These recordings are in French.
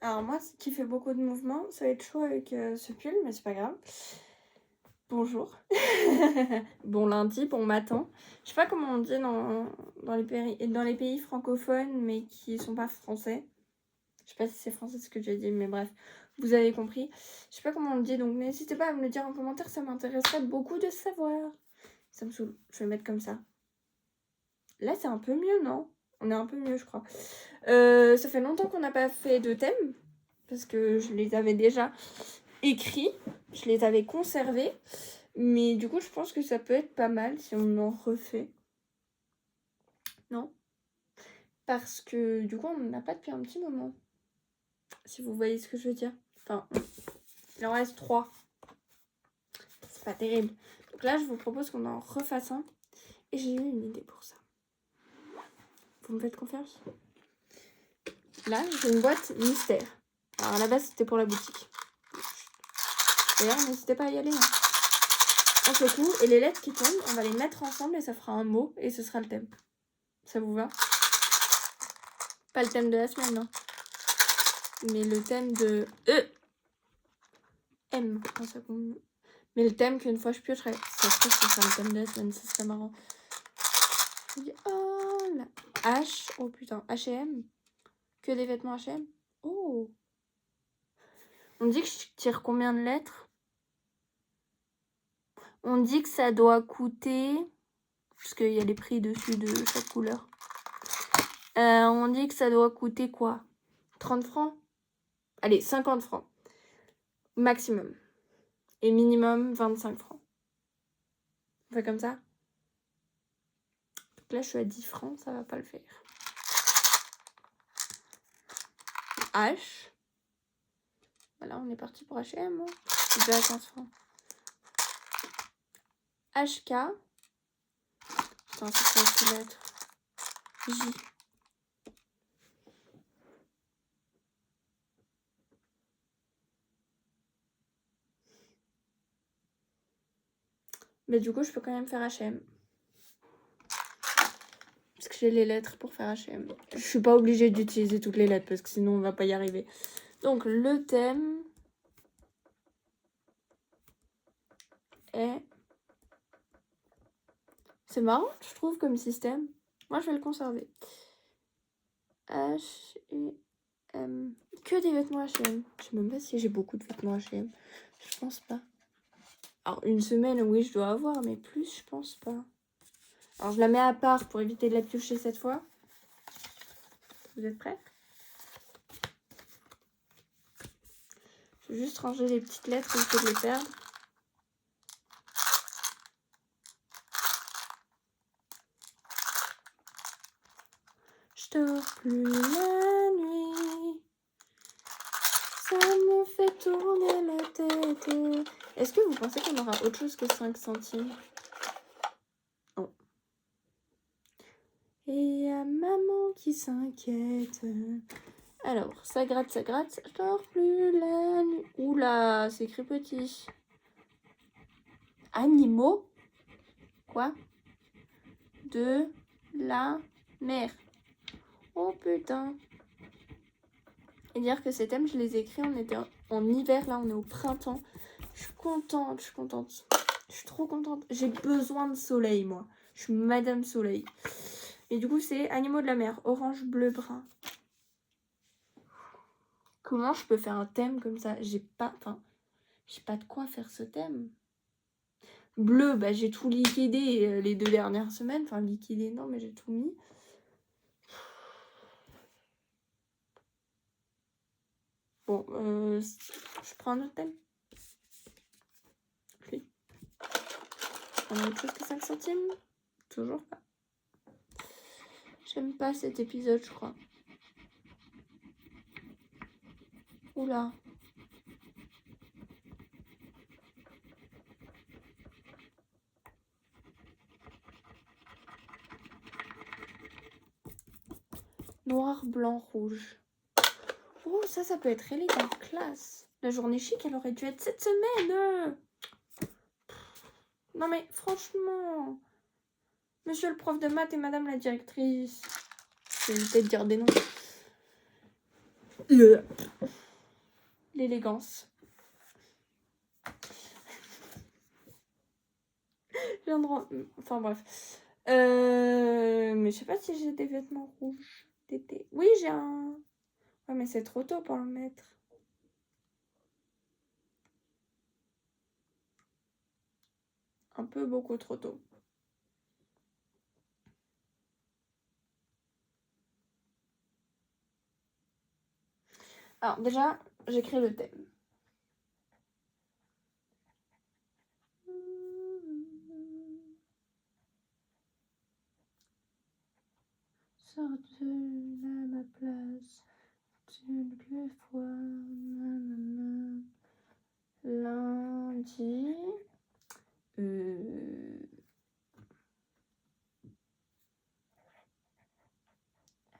Alors moi, ce qui fait beaucoup de mouvements, ça va être chaud avec ce pull, mais c'est pas grave. Bonjour. Bon lundi, bon matin. Je sais pas comment on dit dans les pays francophones, mais qui sont pas français. Je sais pas si c'est français ce que j'ai dit, mais bref, vous avez compris. Je sais pas comment on le dit, donc n'hésitez pas à me le dire en commentaire, ça m'intéresserait beaucoup de savoir. Ça me saoule, je vais le mettre comme ça. Là, c'est un peu mieux, non? On est un peu mieux, je crois. Ça fait longtemps qu'on n'a pas fait de thème, parce que je les avais déjà écrits, je les avais conservés, mais du coup, je pense que ça peut être pas mal si on en refait. Non? Parce que du coup, on n'en a pas depuis un petit moment. Si vous voyez ce que je veux dire. Enfin, il en reste 3. C'est pas terrible. Donc là, je vous propose qu'on en refasse un. Et j'ai eu une idée pour ça. Vous me faites confiance? Là, j'ai une boîte mystère. Alors à la base, c'était pour la boutique. D'ailleurs, n'hésitez pas à y aller. Hein. On secoue et les lettres qui tombent, on va les mettre ensemble et ça fera un mot et ce sera le thème. Ça vous va? Pas le thème de la semaine, non. Mais le thème de M. Mais le thème qu'une fois je piocherai. Ça se trouve, ce sera le thème de la semaine, ça serait marrant. Oh là. H. Oh putain. H&M. Que des vêtements H&M. Oh. On dit que je tire combien de lettres? On dit que ça doit coûter... Parce qu'il y a les prix dessus de chaque couleur. On dit que ça doit coûter quoi? 30 francs? Allez, 50 francs. Maximum. Et minimum 25 francs. On fait comme ça? Donc là, je suis à 10 francs, ça va pas le faire. H. Voilà, on est parti pour H&M. C'est déjà à 15 francs. HK. Putain, c'est quoi ces lettres? J. Mais du coup, je peux quand même faire H&M. Parce que j'ai les lettres pour faire H&M. Je suis pas obligée d'utiliser toutes les lettres parce que sinon on va pas y arriver. Donc le thème est... C'est marrant, je trouve, comme système. Moi, je vais le conserver. H&M. Que des vêtements H&M. Je sais même pas si j'ai beaucoup de vêtements H&M. Je pense pas. Alors, une semaine, oui, je dois avoir, mais plus, je pense pas. Alors, je la mets à part pour éviter de la piocher cette fois. Vous êtes prêts? Je vais juste ranger les petites lettres pour éviter de les perdre. Je dors plus la nuit. Ça me fait tourner la tête. Est-ce que vous pensez qu'on aura autre chose que 5 centimes? Oh. Et y a maman qui s'inquiète. Alors, ça gratte, je dors plus la nuit. Oula, c'est écrit petit. Animaux? Quoi? De la mer. Oh putain. Et dire que ces thèmes, je les ai écrits, on était en hiver, là on est au printemps. Je suis contente, je suis contente. Je suis trop contente. J'ai besoin de soleil, moi. Je suis Madame Soleil. Et du coup, c'est animaux de la mer. Orange, bleu, brun. Comment je peux faire un thème comme ça? J'ai pas de quoi faire ce thème. Bleu, bah j'ai tout liquidé les 2 dernières semaines. Enfin, liquidé, non, mais j'ai tout mis. Bon, je prends un autre thème. Oui. On a autre chose que 5 centimes? Toujours pas. J'aime pas cet épisode, je crois. Oula. Noir, blanc, rouge. Oh, ça peut être élégant, classe. La journée chic, elle aurait dû être cette semaine. Non mais, franchement. Monsieur le prof de maths et madame la directrice. Je vais éviter de dire des noms. l'élégance. Enfin bref. Mais je sais pas si j'ai des vêtements rouges d'été. Oui, j'ai un... Ouais, mais c'est trop tôt pour le mettre. Un peu beaucoup trop tôt. Alors déjà, j'écris le thème. Sors de là ma place, le fois, nanana. Lundi,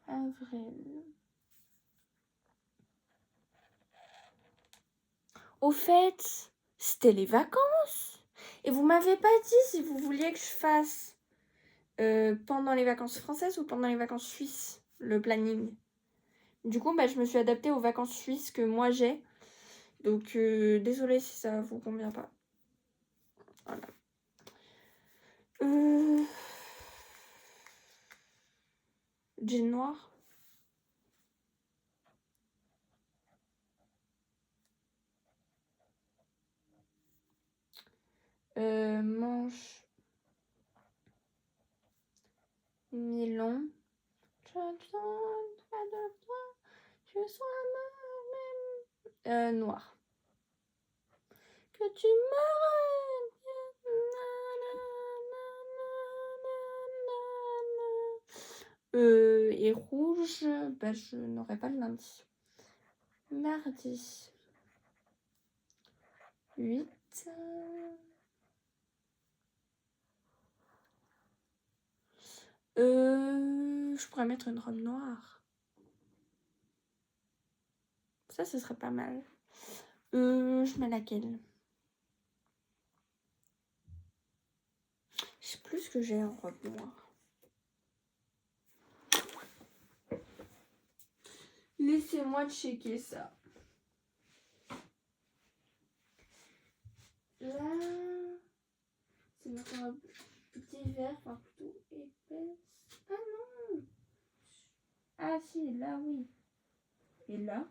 avril. Au fait, c'était les vacances. Et vous m'avez pas dit si vous vouliez que je fasse pendant les vacances françaises ou pendant les vacances suisses, le planning. Du coup, je me suis adaptée aux vacances suisses que moi j'ai. Donc, désolée si ça vous convient pas. Voilà. Jean noir. Manche mi-long. Je sois moi-même. Noir. Que tu me et rouge, je n'aurai pas le lundi. Mardi. 8. Je pourrais mettre une robe noire. Ça, ce serait pas mal. Je mets laquelle? Je sais plus ce que j'ai en robe noire. Laissez-moi checker ça. Là, c'est une robe d'hiver, enfin plutôt épaisse. Ah non! Ah si, là oui. Et là?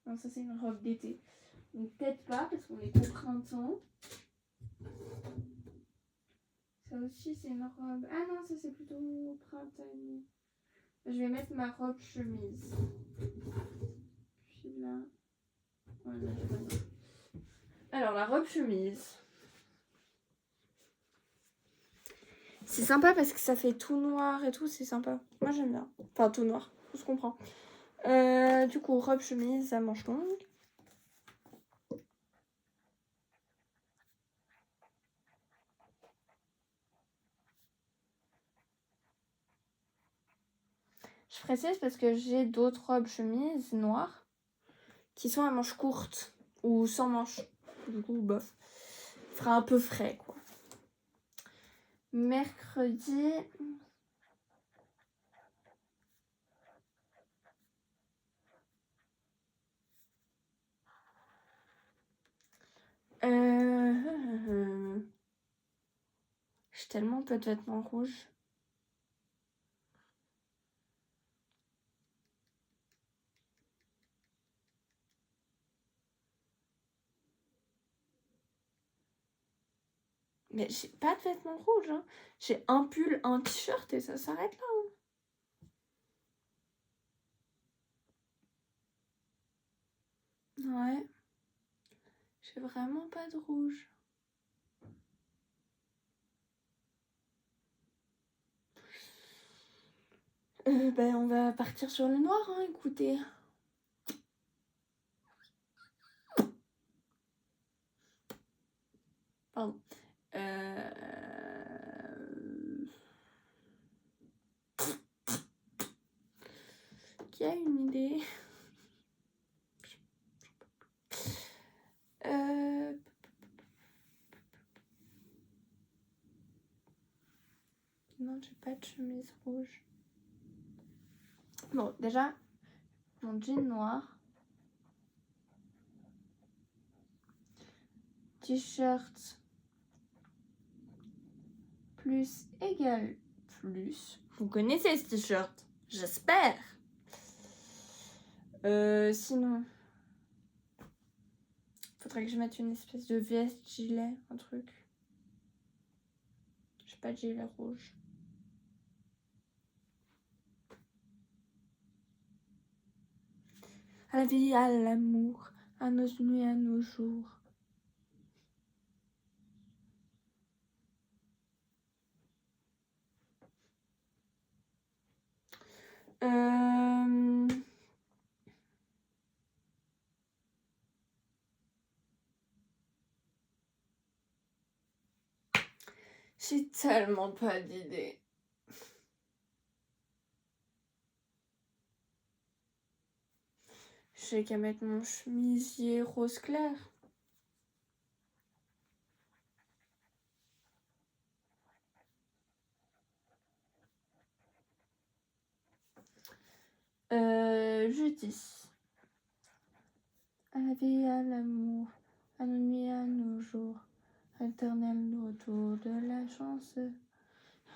Non, ça c'est une robe d'été. Donc peut-être pas parce qu'on est qu'au printemps. Ça aussi c'est une robe. Ah non, ça c'est plutôt printanier. Je vais mettre ma robe chemise. Puis là. Voilà, je vais... Alors la robe chemise. C'est sympa parce que ça fait tout noir et tout, c'est sympa. Moi j'aime bien. Enfin tout noir, tout se comprend. Du coup, robe chemise à manches longues. Je précise parce que j'ai d'autres robes chemises noires qui sont à manches courtes ou sans manches. Du coup, bof. Il fera un peu frais, quoi. Mercredi. J'ai tellement peu de vêtements rouges. Mais j'ai pas de vêtements rouges. Hein. J'ai un pull, un t-shirt et ça s'arrête là. Hein. Ouais. J'ai vraiment pas de rouge. On va partir sur le noir, hein, écoutez. Pardon. Qui a une idée? Non, j'ai pas de chemise rouge. Bon, déjà, mon jean noir. t-shirt plus égale plus. Vous connaissez ce t-shirt, j'espère. Sinon, faudrait que je mette une espèce de veste, gilet, un truc. J'ai pas de gilet rouge. À la vie, à l'amour, à nos nuits, à nos jours. J'ai tellement pas d'idées. J'ai qu'à mettre mon chemisier rose clair. Jeudi. À la vie, à l'amour, à nos nuits, à nos jours, éternel autour de la chance.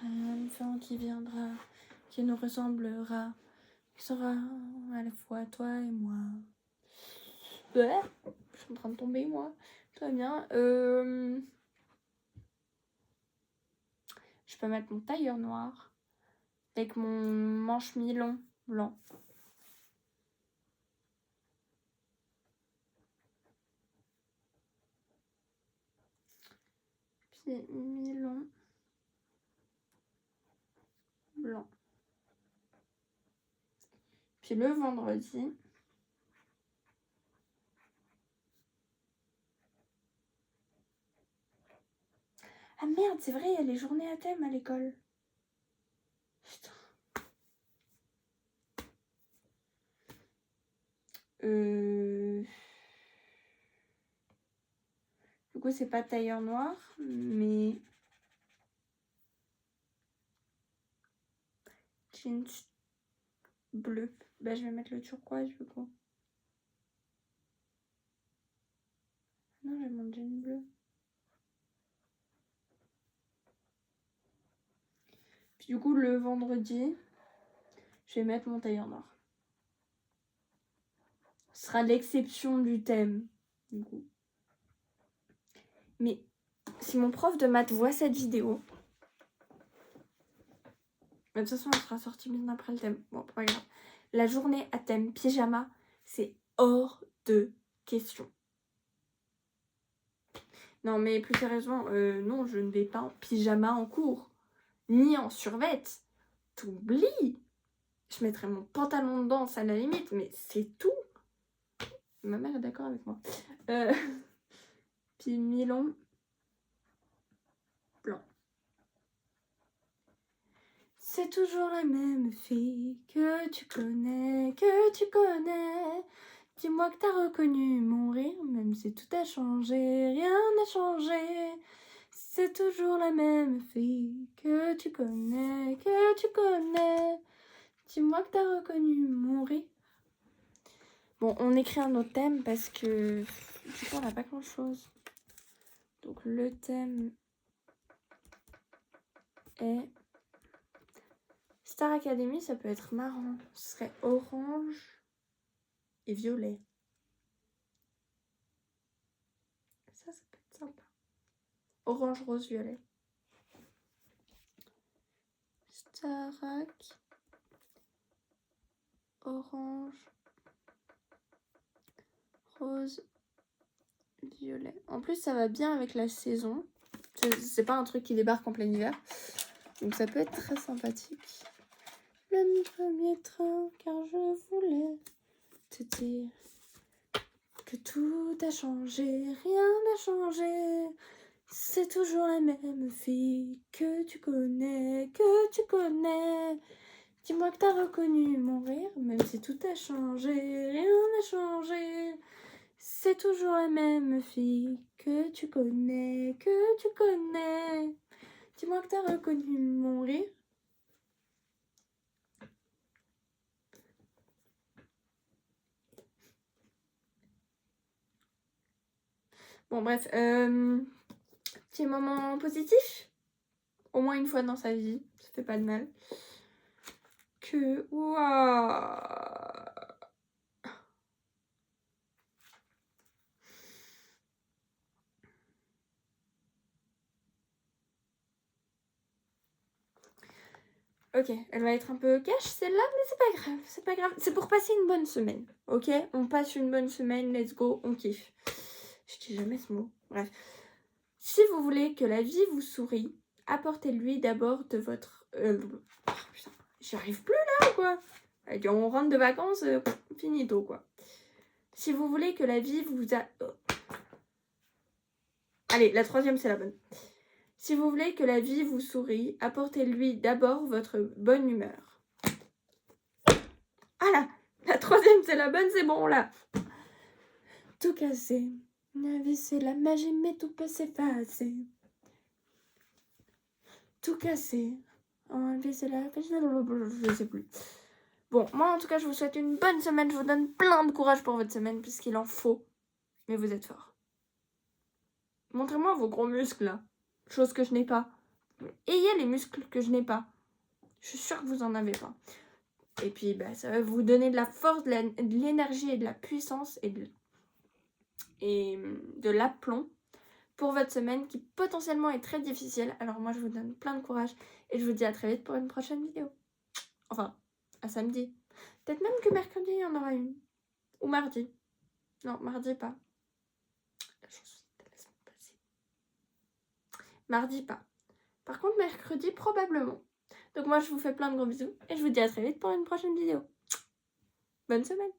Un enfant qui viendra, qui nous ressemblera, qui sera à la fois toi et moi. Ouais, je suis en train de tomber, moi. Très bien. Je peux mettre mon tailleur noir avec mon manche mi-long blanc. Puis mi-long blanc. Puis le vendredi, ah merde, c'est vrai, il y a les journées à thème à l'école. Putain. Du coup, c'est pas tailleur noir, mais jeans bleu. Bah, je vais mettre le turquoise du coup. Non, j'ai mon jean bleu. Puis du coup, le vendredi, je vais mettre mon tailleur noir. Ce sera l'exception du thème, du coup. Mais si mon prof de maths voit cette vidéo, de toute façon, elle sera sortie bien après le thème. Bon, pas grave. La journée à thème pyjama, c'est hors de question. Non, mais plus sérieusement, non, je ne vais pas en pyjama en cours. Ni en survêt. T'oublies. Je mettrai mon pantalon de danse à la limite, mais c'est tout. Ma mère est d'accord avec moi. Puis mi-long blanc. C'est toujours la même fille que tu connais, Dis-moi que t'as reconnu mon rire, même si tout a changé, rien n'a changé. C'est toujours la même fille que tu connais, Dis-moi que t'as reconnu mon rire. Bon, on écrit un autre thème parce que du coup, on n'a pas grand-chose. Donc, le thème est... Star Academy, ça peut être marrant. Ce serait orange et violet. Ça peut être sympa. Orange, rose, violet. Starac. Orange. Rose. Violet. En plus, ça va bien avec la saison. C'est pas un truc qui débarque en plein hiver. Donc ça peut être très sympathique. Le premier train, car je voulais te dire que tout a changé, rien n'a changé. C'est toujours la même fille que tu connais, Dis-moi que t'as reconnu mon rire, même si tout a changé, rien n'a changé. C'est toujours la même fille que tu connais, Dis-moi que t'as reconnu mon rire. Bon, bref. Petit moment positif. Au moins une fois dans sa vie. Ça fait pas de mal. Waouh. Ok, elle va être un peu cash celle-là, mais c'est pas grave, c'est pas grave. C'est pour passer une bonne semaine, ok? On passe une bonne semaine, let's go, on kiffe. Je dis jamais ce mot, bref. Si vous voulez que la vie vous sourie, apportez-lui d'abord de votre... Oh, putain, j'y arrive plus là ou quoi? Allez, on rentre de vacances, finito quoi. Si vous voulez que la vie vous... Allez, la troisième c'est la bonne. Si vous voulez que la vie vous sourie, apportez-lui d'abord votre bonne humeur. Ah là, la troisième c'est la bonne, c'est bon là. Tout casser. La vie c'est la magie mais tout peut s'effacer. Tout casser. La vie c'est la... Je sais plus. Bon, moi en tout cas je vous souhaite une bonne semaine. Je vous donne plein de courage pour votre semaine puisqu'il en faut. Mais vous êtes forts. Montrez-moi vos gros muscles là. Chose que je n'ai pas. Ayez les muscles que je n'ai pas. Je suis sûre que vous en avez pas. Et puis bah, ça va vous donner de la force, de l'énergie et de la puissance et de l'aplomb pour votre semaine qui potentiellement est très difficile. Alors moi je vous donne plein de courage et je vous dis à très vite pour une prochaine vidéo. Enfin, à samedi. Peut-être même que mercredi il y en aura une. Ou mardi. Non, mardi pas. La chance de la semaine passée. Mardi pas. Par contre mercredi probablement. Donc moi je vous fais plein de gros bisous et je vous dis à très vite pour une prochaine vidéo. Bonne semaine.